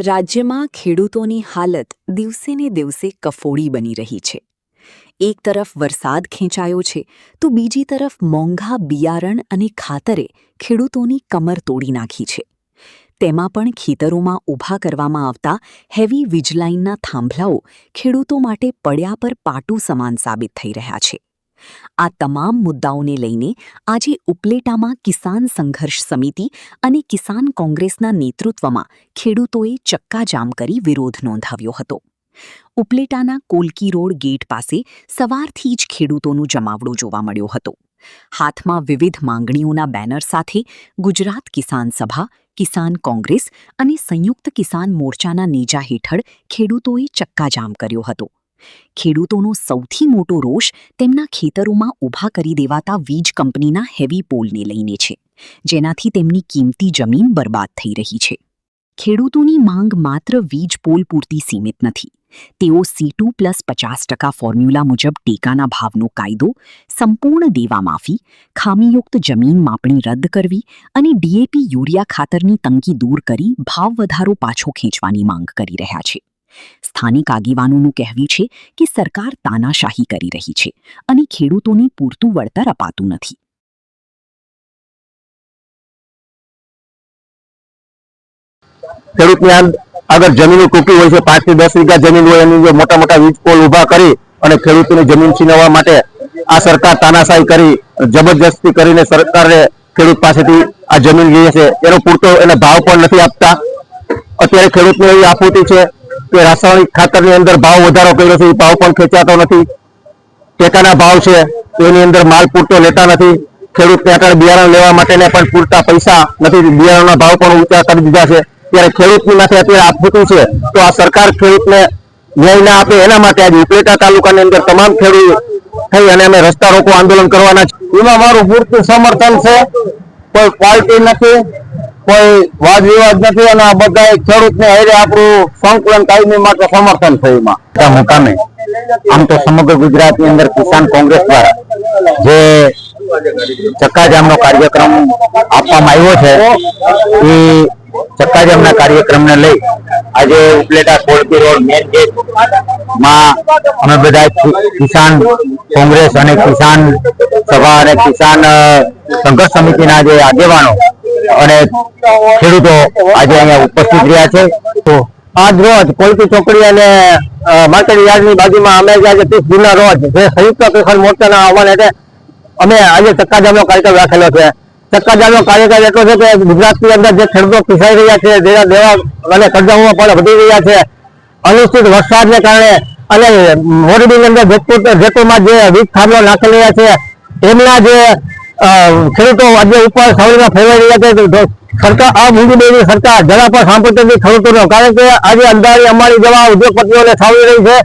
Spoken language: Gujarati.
રાજ્યમાં ખેડૂતોની હાલત દિવસે ને દિવસે કફોડી બની રહી છે। એક તરફ વરસાદ ખેંચાયો છે તો બીજી તરફ મોંઘા બિયારણ અને ખાતરે ખેડૂતોની કમર તોડી નાખી છે। તેમાં પણ ખેતરોમાં ઊભા કરવામાં આવતા હેવી વીજલાઇનના થાંભલાઓ ખેડૂતો માટે પડ્યા પર પાટું સમાન સાબિત થઈ રહ્યા છે। આ તમામ મુદ્દાઓને લઈને આજે ઉપલેટામાં કિસાન સંઘર્ષ સમિતિ અને કિસાન કોંગ્રેસના નેતૃત્વમાં ખેડૂતોએ ચક્કાજામ કરી વિરોધ નોંધાવ્યો હતો। ઉપલેટાના કોલકી રોડ ગેટ પાસે સવારથી જ ખેડૂતોનું જમાવડો જોવા મળ્યો હતો। હાથમાં વિવિધ માંગણીઓના બેનર સાથે ગુજરાત કિસાન સભા, કિસાન કોંગ્રેસ અને સંયુક્ત કિસાન મોરચાના નેજા હેઠળ ખેડૂતોએ ચક્કાજામ કર્યો હતો। ખેડૂતોનો સૌથી મોટો રોષ તેમના ખેતરોમાં ઊભા કરી દેવાતા વીજ કંપનીના હેવી પોલને લઈને છે, જેનાથી તેમની કિંમતી જમીન બરબાદ થઈ રહી છે। ખેડૂતોની માંગ માત્ર વીજ પોલ પૂરતી સીમિત નથી। તેઓ C2+50% ફોર્મ્યુલા મુજબ ટેકાના ભાવનો કાયદો, સંપૂર્ણ દેવા માફી, ખામીયુક્ત જમીન માપણી રદ કરવી અને DAP યુરિયા ખાતરની તંગી દૂર કરી ભાવ વધારો પાછો ખેંચવાની માંગ કરી રહ્યા છે। સ્થાનિક આગેવાનોનું કહેવું છે કે સરકાર તાનાશાહી કરી રહી છે અને ખેડૂતોને પૂરતું વળતર અપાતું નથી। ખેડૂતની અગર જમીન ટૂંકી હોય છે, 5 થી 10 વીઘા જમીન હોય, એની જો મોટા મોટા વીજ પોલ ઉભા કરી અને ખેડૂતોની જમીન છીનવવા માટે આ સરકાર તાનાશાહી કરી જબરજસ્તી કરીને સરકારે ખેડૂત પાસેથી આ જમીન લઈએ છે। એનો પૂરતો એને ભાવ પણ નથી આપતા। અત્યારે ખેડૂતને એવી આપત્તિ છે કે રાસાયણિક ખાતરની અંદર ભાવ વધારો કર્યો છે, એ ભાવ પણ ખેંચાતો નથી। ટેકાના ભાવ છે એની અંદર માલ પૂરતો લેતા નથી। ખેડૂતને અત્યારે બિયારણ લેવા માટેને પણ પૂરતા પૈસા નથી, બિયારણના ભાવ પણ ઊંચા કરી દીધા છે। ત્યારે ખેડૂતની માથે અત્યારે આપત્તિ છે, તો આ સરકાર ખેડૂતને ન્યાય ના આપે એના માટે આજે ઉપલેટા તાલુકાની અંદર તમામ ખેડૂત થઈ અને અમે રસ્તા રોકો આંદોલન કરવાના છે। એમાં મારું પૂરતું સમર્થન છે, કોઈ પાર્ટી નથી, કોઈ વાદ વિવાદ નથી અને આ બધા ખેડૂતને હારે આપણું સંકલન કાયમી માટે સમર્થન છે। એમાં મુકામે આમ તો સમગ્ર ગુજરાતની અંદર કિસાન કોંગ્રેસ દ્વારા જે ચક્કાજામનો કાર્યક્રમ આપવામાં આવ્યો છે, એ ચક્કાજામના કાર્યક્રમને લઈ આજે Upleta Kolki road main gate માં અમે બધા કિસાન કોંગ્રેસ અને કિસાન સભા અને કિસાન સંઘર્ષ સમિતિના જે આગેવાનો અને ખેડૂતો આજે અહીંયા ઉપસ્થિત રહ્યા છે। તો આજ રોજ કોલકી ચોકડી અને માર્કેટ યાર્ડની બાજુમાં અમે આજે 30 જૂનના રોજ જે સંયુક્ત કિસાન મોરચાના આહવાન હેઠળ અમે આજે ચક્કાજામનો કાર્યક્રમ રાખેલો છે। ચક્કાજામનો કાર્યક્રમ એટલો છે કે ગુજરાતની અંદર જે ખેડૂતો પીસાઈ રહ્યા છે, દેવા અને કરજાઓમાં પણ વધી રહ્યા છે, અનિશ્ચિત વરસાદને કારણે અને મોરબીની અંદર જેતપુરમાં જે વીજ થાંભલો નાખી રહ્યા છે, એમના જે ખેડૂતો આજે ઉપર સવારીમાં ફેરવાઈ રહ્યા છે। સરકાર આ મુંબઈની સરકાર જરા પણ સાંભળતી નથી ખેડૂતોનો, કારણ કે આજે અંધારી અમારી જેવા ઉદ્યોગપતિઓને સાવરી રહી છે।